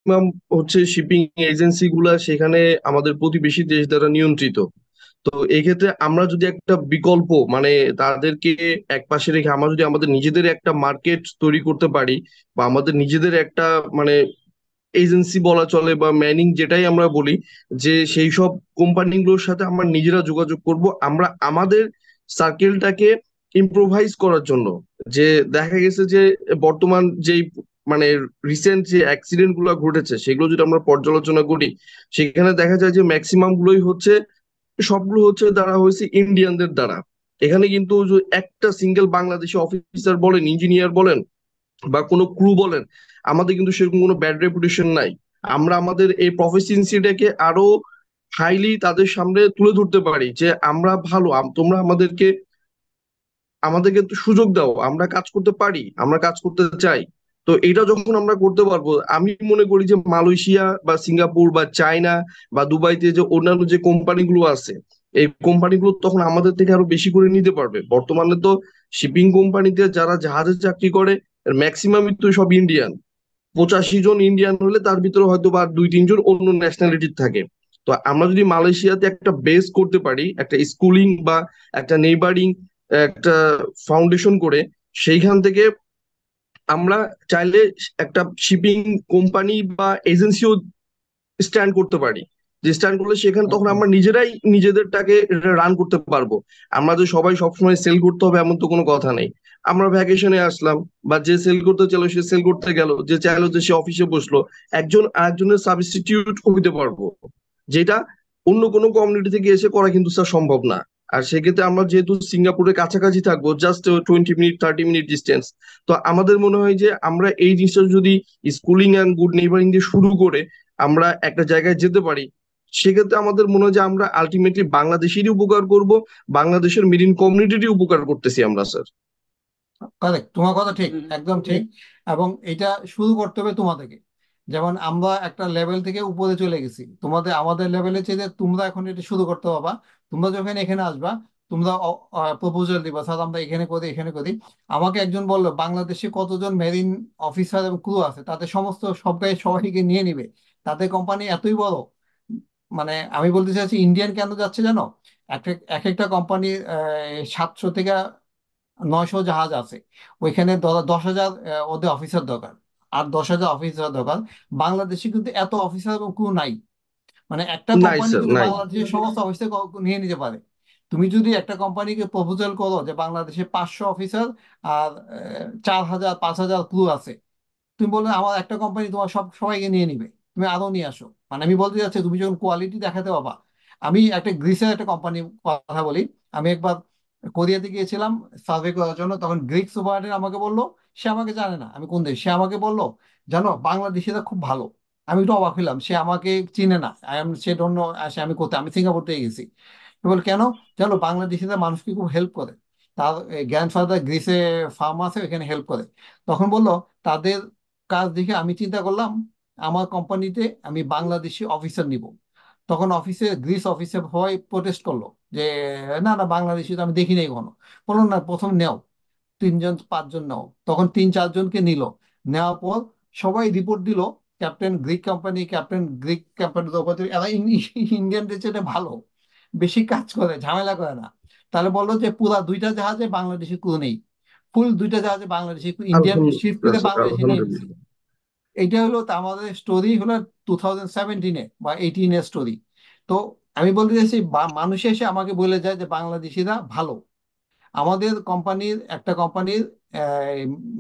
Maximum হচ্ছে shipping agency গুলা সেখানে আমাদের প্রতিবেশী দেশ দ্বারা নিয়ন্ত্রিত। তো এক্ষেত্রে আমরা যদি একটা বিকল্প মানে তাদেরকে এক পাশে রেখে আমরা যদি আমাদের নিজেদের একটা মার্কেট তৈরি করতে পারি, বা আমাদের নিজেদের একটা মানে এজেন্সি বলা চলে বা ম্যানিং যেটাই আমরা বলি, যে সেই সব কোম্পানিগুলোর সাথে আমরা নিজেরা যোগাযোগ করব, আমরা আমাদের সার্কেলটাকে ইম্প্রোভাইজ করার জন্য। যে দেখা গেছে যে বর্তমান যেই মানে রিসেন্ট যে অ্যাক্সিডেন্ট গুলো ঘটেছে সেগুলো যদি আমরা পর্যালোচনা করি, সেখানে দেখা যায় যে ম্যাক্সিমাম গুলোই হচ্ছে, সবগুলো হচ্ছে দ্বারা হয়েছে ইন্ডিয়ানদের দ্বারা। এখানে কিন্তু যে একটা সিঙ্গেল বাংলাদেশি অফিসার বলেন, ইঞ্জিনিয়ার বলেন, বা কোনো ক্রু বলেন, আমাদের কিন্তু সেরকম কোনো ব্যাড রেপুটেশন নাই। আমরা আমাদের এই প্রফেসিয়েন্সিটাকে আরো হাইলি তাদের সামনে তুলে ধরতে পারি যে আমরা ভালো, তোমরা আমাদেরকে একটু সুযোগ দাও, আমরা কাজ করতে পারি, আমরা কাজ করতে চাই। তো এটা যখন আমরা করতে পারবো, আমি মনে করি যে মালয়েশিয়া বা সিঙ্গাপুর বা চায়না বা দুবাইতে যে অন্যান্য যে কোম্পানিগুলো আছে, এই কোম্পানিগুলো তখন আমাদের থেকে আরো বেশি করে নিতে পারবে। বর্তমানে তো শিপিং কোম্পানিতে যারা জাহাজে চাকরি করে ম্যাক্সিমামই তো সব ইন্ডিয়ান। 85 জন ইন্ডিয়ান হলে তার ভিতরে হয়তো বা 2-3 জন অন্য ন্যাশনালিটির থাকে। তো আমরা যদি মালয়েশিয়াতে একটা বেস করতে পারি, একটা স্কুলিং বা একটা নেইবারিং একটা ফাউন্ডেশন করে, সেইখান থেকে আমরা চাইলে একটা শিপিং কোম্পানি বা এজেন্সিও স্ট্যান্ড করতে পারি। যে স্ট্যান্ড করলে সেখানে তখন একদম। আমরা নিজেরাই নিজেদেরটাকে রান করতে পারবো। আমরা যে সবাই সবসময় সেল করতে হবে এমন তো কোনো কথা নেই। আমরা ভ্যাকেশনে আসলাম, বা যে সেল করতে চাইলো সে সেল করতে গেল, যে চাইলো যে সে অফিসে বসলো, একজন আরেকজনের সাবস্টিটিউট হইতে পারবো, যেটা অন্য কোনো কমিউনিটি থেকে এসে করা কিন্তু স্যার সম্ভব না। আর সেক্ষেত্রে আমরা যেহেতু সিঙ্গাপুরের কাছাকাছি থাকবো, জাস্ট 20 মিনিট 30 মিনিট ডিস্টেন্স, তো আমাদের মনে হয় যে আমরা এই জিনিসটা যদি স্কুলিং অ্যান্ড গুড নেইবারিং দিয়ে শুরু করে আমরা একটা জায়গায় যেতে পারি, সেক্ষেত্রে আমাদের মনে হয় যে আমরা আলটিমেটলি বাংলাদেশেরই উপকার করব, বাংলাদেশের মেরিন কমিউনিটিরই উপকার করতেছি আমরা স্যার। কারেক্ট, তোমার কথা ঠিক, একদম ঠিক। এবং এটা শুরু করতে হবে তোমাদেরকে। যেমন আমরা একটা লেভেল থেকে উপরে চলে গেছি, তোমাদের আমাদের লেভেলে চেয়ে তোমরা এখন এটা শুরু করতে পারবা। তোমরা যখন এখানে আসবা, তোমরা প্রপোজাল দিবা, স্যার আমরা এখানে করি এখানে করি। আমাকে একজন বললো বাংলাদেশে কতজন মেরিন অফিসার এবং ক্রু আছে, তাদের সমস্ত সবাইকে নিয়ে নিবে। তাদের কোম্পানি এতই বড়, মানে আমি বলতে চাচ্ছি ইন্ডিয়ান কেন যাচ্ছে জানো? এক এক একটা কোম্পানির 700 থেকে 900 জাহাজ আছে। ওইখানে 10,000 ওদের অফিসার দরকার, আর 10,000 অফিসার দরকার। বাংলাদেশে কিন্তু এত অফিসার এবং ক্রু নাই। মানে একটা নাই কোম্পানি স্যার, কিন্তু নাই। বাংলাদেশের সমস্ত অফিসার নিয়ে নিতে পারে। তুমি যদি একটা কোম্পানিকে প্রপোজাল করো যে বাংলাদেশে 500 অফিসার আর 4,000 5,000 ক্রু আছে, তুমি বললে আমার একটা কোম্পানি তোমার সবাইকে নিয়ে নিবে, তুমি আরো নিয়ে আসো। মানে আমি বলতে চাচ্ছি তুমি যখন কোয়ালিটি দেখাতে পাবা। আমি একটা গ্রিসের একটা কোম্পানি কথা বলি। আমি একবার কোরিয়াতে গিয়েছিলাম সার্ভে করার জন্য, তখন গ্রিক সুপারটেন্ডেন্ট আমাকে বললো, সে আমাকে জানে না আমি কোন দেশ, সে আমাকে বললো জানো বাংলাদেশিরা খুব ভালো। আমি একটু অবাক হইলাম, সে আমাকে চিনে না, সে ডোন্ট নো আসে আমি কোথায়, আমি সিঙ্গাপুর থেকে গেছি। বল কেন? জানো বাংলাদেশিরা মানুষকে খুব হেল্প করে। তার গ্র্যান্ডফাদার গ্রিসে ফার্ম আছে, ওখানে হেল্প করে। তখন বললো তাদের কাজ দেখে আমি চিন্তা করলাম আমার কোম্পানিতে আমি বাংলাদেশি অফিসার নিব। তখন গ্রিস অফিসে হয় প্রোটেস্ট করলো যে না না, বাংলাদেশি তো আমি দেখি নাই কখনো। বললো না, প্রথম নেও, 3 জন 5 জন নাও। তখন 3 4 জনকে নিল। নেওয়ার পর সবাই রিপোর্ট দিল ক্যাপ্টেন গ্রিক কোম্পানি এরা ইন্ডিয়ানদের চেয়ে ভালো, বেশি কাজ করে, ঝামেলা করে না। তাহলে বললো যে পুরা 2টা জাহাজে বাংলাদেশি ক্রু নেই, ফুল 2টা জাহাজে বাংলাদেশি ইন্ডিয়ান শিপ আলহামদুলিল্লাহ থেকে স্যার, বাংলাদেশি নিয়ে নিছে। আলহামদুলিল্লাহ। এইটা হলো তা আমাদের স্টোরি হলো 2017 বা 18-এর স্টোরি। তো আমি বলতে চাইছি মানুষ এসে আমাকে বলে যায় যে বাংলাদেশিরা ভালো। আমাদের একটা কোম্পানির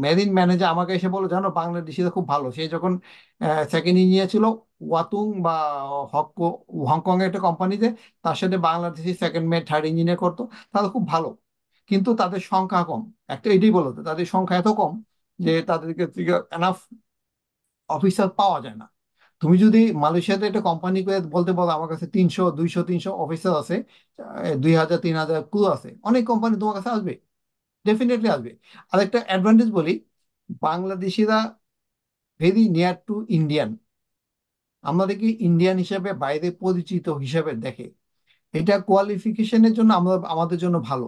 মেরিন ম্যানেজার আমাকে এসে বললো জানো বাংলাদেশিরা খুব ভালো। সে যখন সেকেন্ড ইঞ্জিনিয়ার ছিল ওয়াতুং বা হক হংকং এর একটা কোম্পানিতে, তার সাথে বাংলাদেশি সেকেন্ড মে থার্ড ইঞ্জিনিয়ার করতো। তারা খুব ভালো, কিন্তু তাদের সংখ্যা কম। একটা এটাই বলো তো, তাদের সংখ্যা এত কম যে তাদেরকে এনাফ অফিসার পাওয়া যায় না। তুমি যদি মালয়েশিয়াতে একটা কোম্পানি করে বলতে পারো আমার কাছে 300 200 300 অফিসার আছে, 2,000 3,000 ক্রু আছে, অনেক কোম্পানি তোমার কাছে আসবে, ডেফিনেটলি আসবে। আর একটা অ্যাডভান্টেজ বলি, বাংলাদেশিরা ভেরি নিয়ার টু ইন্ডিয়ান, আমাদেরকে ইন্ডিয়ান হিসেবে বাইরে পরিচিত হিসেবে দেখে। এটা কোয়ালিফিকেশনের জন্য আমাদের জন্য ভালো।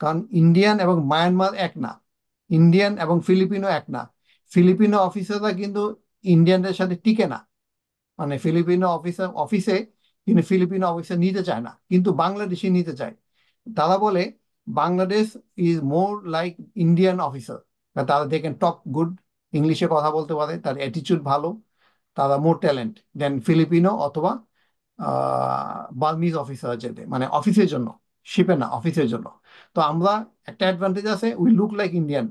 কারণ ইন্ডিয়ান এবং মায়ানমার এক না, ইন্ডিয়ান এবং ফিলিপিনো এক না। ফিলিপিনো অফিসাররা কিন্তু ইন্ডিয়ানদের সাথে টিকে না, মানে ফিলিপিনো অফিসে কিন্তু ফিলিপিনো অফিসার নিতে চায় না, কিন্তু বাংলাদেশি নিতে চায়। তারা বলে Bangladesh is more like Indian officer, তারা দেখেন টক গুড, ইংলিশে কথা বলতে পারে, তার অ্যাটিচিউড ভালো, তারা মোর ট্যালেন্ট দেন ফিলিপিনো অথবা বার্মিজ অফিসার, যেতে মানে অফিসের জন্য, শিপে না, অফিসের জন্য। তো আমরা একটা অ্যাডভান্টেজ আছে, we look like Indian,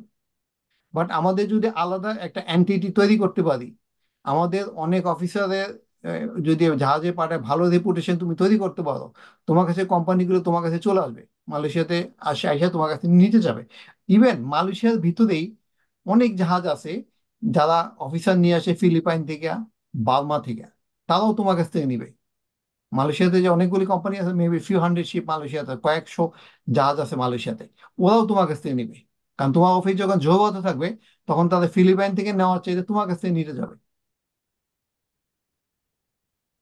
but আমাদের যদি আলাদা একটা এন্টিটি তৈরি করতে পারি, আমাদের অনেক অফিসারের যদি জাহাজে পাঠায় ভালো রেপুটেশন তুমি তৈরি করতে পারো, তোমার কাছে কোম্পানিগুলো তোমার কাছে চলে আসবে, মালয়েশিয়াতে আসে আইসা তোমার কাছে নিতে যাবে। ইভেন মালয়েশিয়ার ভিতরেই অনেক জাহাজ আছে যারা অফিসার নিয়ে আসে ফিলিপাইন থেকে, বার্মা থেকে, তারাও তোমার কাছ থেকে নিবে। মালয়েশিয়াতে যে অনেকগুলি কোম্পানি আছে, মেবি ফিউ হান্ড্রেড শিপ মালয়েশিয়াতে, কয়েকশো জাহাজ আছে মালয়েশিয়াতে, ওরাও তোমার কাছ থেকে নিবে। কারণ তোমার অফিস যখন জোরবদ্ধ থাকবে, তখন তাদের ফিলিপাইন থেকে নেওয়ার চাইতে তোমার কাছ থেকে নিতে যাবে।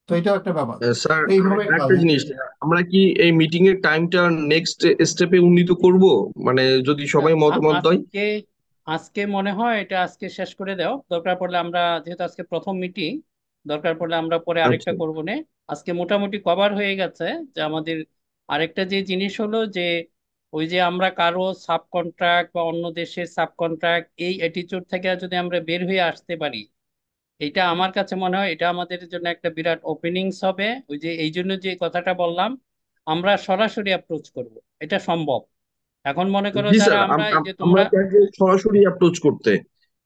তো এটাও একটা ব্যাপার। স্যার, তো এইভাবে আরেকটা জিনিস, আমরা কি এই মিটিং এর টাইমটা নেক্সট স্টেপে উন্নীত করব, মানে যদি না, সবাই মতামত দেয়? আজকে আজকে মনে হয় এটা আজকে শেষ করে দাও, দরকার পড়লে আমরা, যেহেতু আজকে প্রথম মিটিং, দরকার পড়লে আমরা পরে আরেকটা আচ্ছা। করবো নে। আজকে মোটামুটি কভার হয়ে গেছে। যে আমাদের আরেকটা যে জিনিস হলো যে, ওই যে আমরা কারো সাব কন্ট্রাক্ট বা অন্য দেশের সাব কন্ট্রাক্ট এই অ্যাটিটিউড থেকে যদি আমরা বের হয়ে আসতে পারি, এটা আমার কাছে মনে হয় এটা আমাদের জন্য একটা বিরাট ওপেনিংস হবে। ওই যে এই জন্য যে কথাটা বললাম, আমরা সরাসরি অ্যাপ্রোচ করব, এটা সম্ভব। এখন মনে করো জি যারা স্যার, আমরা এই যে আমরা তোমরা, চাইবো সরাসরি অ্যাপ্রোচ করতে।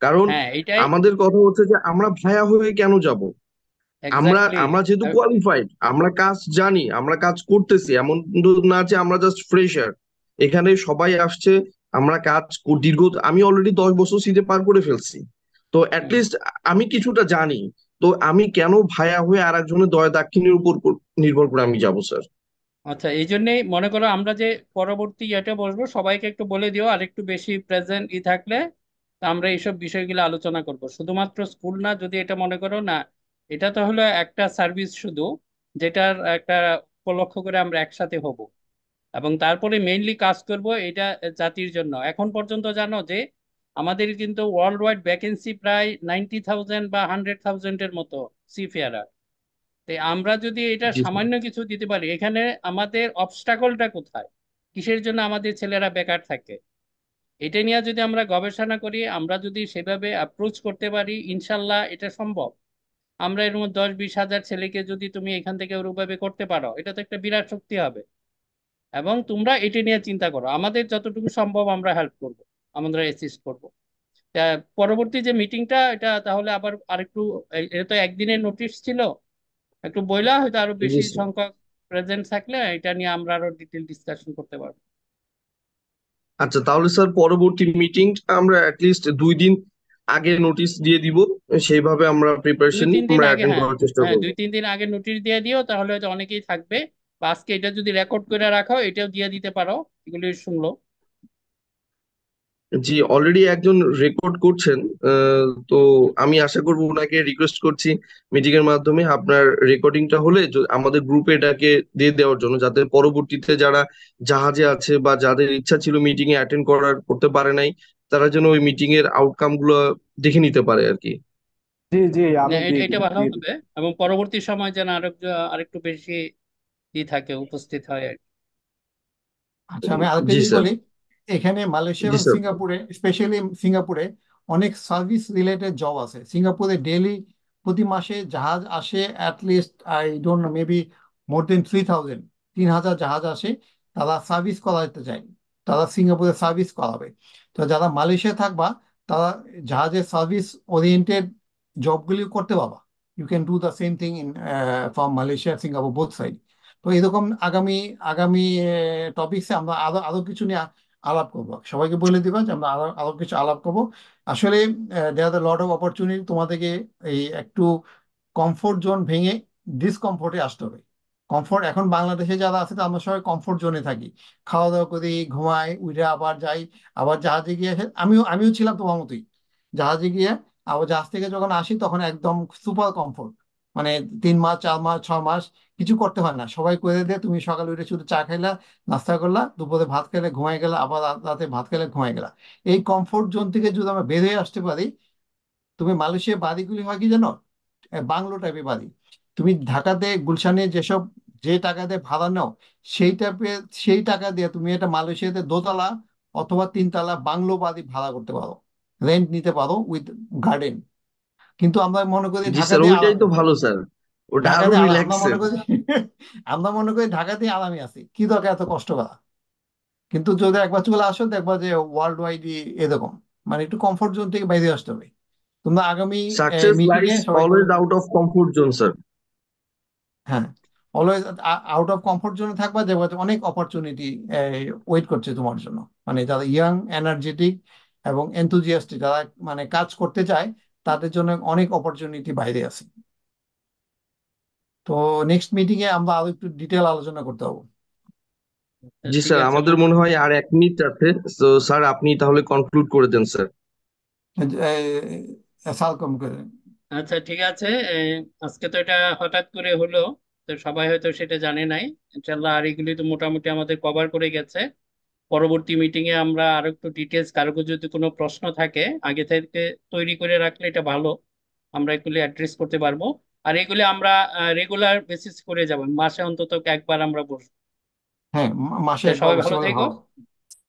কারণ হ্যাঁ এইটাই, আমাদের কথা হচ্ছে যে আমরা ভায়া হয়ে কেন যাব? আমরা এক্স্যাক্টলি। আমরা যেহেতু কোয়ালিফাইড, আমরা কাজ জানি, আমরা কাজ করতেছি, এমন কিন্তু না যে আমরা জাস্ট ফ্রেশার। এখানে সবাই আসছে, আমরা দীর্ঘ, আমি অলরেডি 10 বছর সিটে পার করে ফেলছি। তো অ্যাটলিস্ট আমি কিছুটা জানি। তো আমি কেন ভায়া হয়ে আর একজনের দয়া দাক্ষিণের উপর নির্ভর করে আমি যাব স্যার? আচ্ছা, এই জন্যই মনে করো আমরা যে পরবর্তী ইয়েটা বসবো, সবাইকে একটু বলে দিও আর একটু বেশি প্রেজেন্ট থাকলে তা আমরা এইসব বিষয়গুলো আলোচনা করব। শুধুমাত্র স্কুল না, যদি এটা মনে করো না, এটা তো হলো একটা সার্ভিস শুধু, যেটার একটা উপলক্ষ করে আমরা একসাথে হব এবং তারপরে মেইনলি কাজ করব এটা জাতির জন্য। এখন পর্যন্ত জানো যে আমাদের কিন্তু ওয়ার্ল্ড ওয়াইড ভ্যাকেন্সি প্রায় 90,000 বা 100,000-এর মতো সিফেয়ারার। তাই আমরা যদি এটা জি স্যার। সামান্য কিছু দিতে পারি, এখানে আমাদের অবস্টাকলটা কোথায়, কিসের জন্য আমাদের ছেলেরা বেকার থাকে, এটা নিয়ে যদি আমরা গবেষণা করি, আমরা যদি সেভাবে অ্যাপ্রোচ করতে পারি, ইনশাল্লাহ এটা সম্ভব। আমরা এর মধ্যে 10-20 হাজার ছেলেকে যদি তুমি এখান থেকে ওরূপভাবে করতে পারো, এটা তো একটা বিরাট শক্তি হবে। এবং তোমরা এটা নিয়ে চিন্তা করো, আমাদের যতটুকু সম্ভব আমরা হেল্প করব, আমরা অ্যাসিস্ট করব। তা পরবর্তী যে মিটিংটা, এটা তাহলে আবার আরেকটু, এটা তো একদিনের নোটিশ ছিল, একটু বইলা হয়তো আরো জি বেশি স্যার। সংখ্যক প্রেজেন্ট থাকলে এটা নিয়ে আমরা আরো ডিটেল ডিসকাশন করতে পারবো। আচ্ছা, তাহলে স্যার পরবর্তী মিটিং আমরা অ্যাটলিস্ট 2 দিন আগে নোটিশ দিয়ে দিব। সেইভাবে আমরা দুই প্রিপারেশন নিয়ে তিন দিন আমরা আগে, অ্যাটেন্ড হ্যাঁ, করার চেষ্টা হ্যাঁ, করব। 2-3 দিন আগে নোটিশ দিয়ে দিও, তাহলে হয়তো অনেকেই থাকবে। বা আজকে এটা যদি রেকর্ড করে রাখো, এটাও দিয়ে দিতে পারো, এগুলি শুনলো। জি, অলরেডি একজন রেকর্ড করছেন। তো আমি আশা করব, ওনাকে রিকোয়েস্ট করছি মিটিং এর মাধ্যমে আপনার রেকর্ডিংটা হলে আমাদের গ্রুপে এটাকে দিয়ে দেওয়ার জন্য, যাতে পরবর্তীতে যারা জাহাজে আছে বা যাদের ইচ্ছা ছিল মিটিং এ অ্যাটেন্ড করতে পারে নাই, তারা যেন ওই মিটিং এর আউটকাম গুলো দেখে নিতে পারে আর কি। জি জি, আমি দিয়ে এটা দিব ভালো দিয়ে দিব। হবে, এবং পরবর্তী সময় যেন আরেকটু বেশি থাকে, উপস্থিত হয় আর কি। আচ্ছা, আমি আরেকটা জি জিনিস স্যার। বলি। এখানে মালয়েশিয়া জি এবং স্যার। সিঙ্গাপুরে, স্পেশালি সিঙ্গাপুরে অনেক সার্ভিস রিলেটেড জব আছে। সিঙ্গাপুরে ডেলি প্রতি মাসে জাহাজ আসে at least, I don't know, maybe more than 3,000, 3,000 জাহাজ আসে। তারা সার্ভিস করাতে চায়, তারা সিঙ্গাপুরে সার্ভিস করাবে। তো যারা মালয়েশিয়া থাকবা, তারা জাহাজের সার্ভিস ওরিয়েন্টেড জবগুলি করতে পারবা। You can do the same thing in from Malaysia Singapore both side. তো এরকম আগামী আগামী টপিকসে আমরা আরো আরো কিছু নিয়ে আলাপ করবো। সবাইকে বলে দিবা যে আমরা আরো আরো কিছু আলাপ করবো। আসলে দেয়ার দ্য লট অফ অপরচুনিটি। তোমাদেরকে এই একটু কমফোর্ট জোন ভেঙে ডিসকমফোর্টে আসতে হবে। কমফোর্ট, এখন বাংলাদেশে যারা আছে, আমরা সবাই কমফোর্ট জোনে থাকি, খাওয়া দাওয়া করি, ঘুমাই, উঠে আবার যাই, আবার জাহাজে গিয়ে আমিও ছিলাম তোমার মতোই। জাহাজে গিয়ে আবার জাহাজ থেকে যখন আসি, তখন একদম সুপার কমফোর্ট, মানে 3 মাস 4 মাস 6 মাস কিছু করতে হয় না, সবাই করে দেয়। তুমি সকালে উঠে শুধু চা খাইলা, নাস্তা করলা, দুপুরে ভাত খেলে ঘুমাই গেলা, আবার রাতে ভাত খেলে ঘুমাই গেলা। এই কমফোর্ট জোন থেকে যদি আমরা বের হয়ে আসতে পারি, তুমি মালয়েশিয়া বাড়িগুলি হয় কি জানো, বাংলো টাইপের বাড়ি। তুমি ঢাকাতে গুলশানে যেসব যে টাকা দিয়ে ভাড়া নাও, সেই টাইপের সেই টাকা দিয়ে তুমি এটা মালয়েশিয়াতে দোতলা অথবা তিনতলা বাংলো বাড়ি ভাড়া করতে পারো, রেন্ট নিতে পারো উইথ গার্ডেন। কিন্তু আমরা মনে করি জি স্যার, ঢাকাতে ওইটাই আরাম, তো ভালো স্যার, ওটা আরো আমরা মনে রিল্যাক্সের। করি আমরা মনে করি ঢাকাতে আরামই আছি, কি দরকার এত কষ্ট করা। কিন্তু যদি একবার চলে আসো দেখবা যে ওয়ার্ল্ড ওয়াইডই এরকম, মানে একটু কমফোর্ট জোন থেকে বাইরে আসতে হবে। তোমরা আগামী সাকসেস মিটিং এ লাইস সবাইকে always out of comfort zone sir. হ্যাঁ, অলওয়েজ আউট অফ কমফোর্ট জোনে থাকবা, দেখবা যে অনেক অপরচুনিটি ওয়েট করছে তোমার জন্য। মানে যারা ইয়াং, এনার্জেটিক এবং এনথুজিয়াস্টিক, যারা মানে কাজ করতে চায়, তাদের জন্য অনেক অপরচুনিটি বাইরে আছে। তো নেক্সট মিটিং এ আমরা আরো একটু ডিটেল আলোচনা করতে হবে। জি ঠিক স্যার, আছে আমাদের মনে হয় আর 1 মিনিট আছে, তো স্যার আপনি তাহলে কনক্লুড করে দেন স্যার। সালকম করে। আচ্ছা ঠিক আছে। আজকে তো এটা হঠাৎ করে হলো, তো সবাই হয়তো সেটা জানে নাই। ইনশাল্লাহ আর এগুলি তো মোটামুটি আমাদের কভার করে গেছে। পরবর্তী মিটিং এ আমরা আরো একটু ডিটেলস, কারো যদি কোনো প্রশ্ন থাকে আগে থেকে তৈরি করে রাখলে এটা ভালো, আমরা এগুলি অ্যাড্রেস করতে পারবো। আর এগুলি আমরা রেগুলার বেসিস করে যাব, মাসে অন্তত একবার আমরা বসবো। হ্যাঁ, মাসে তা একবার সবাই বসতে ভালো পারলে থেকো। ভালো।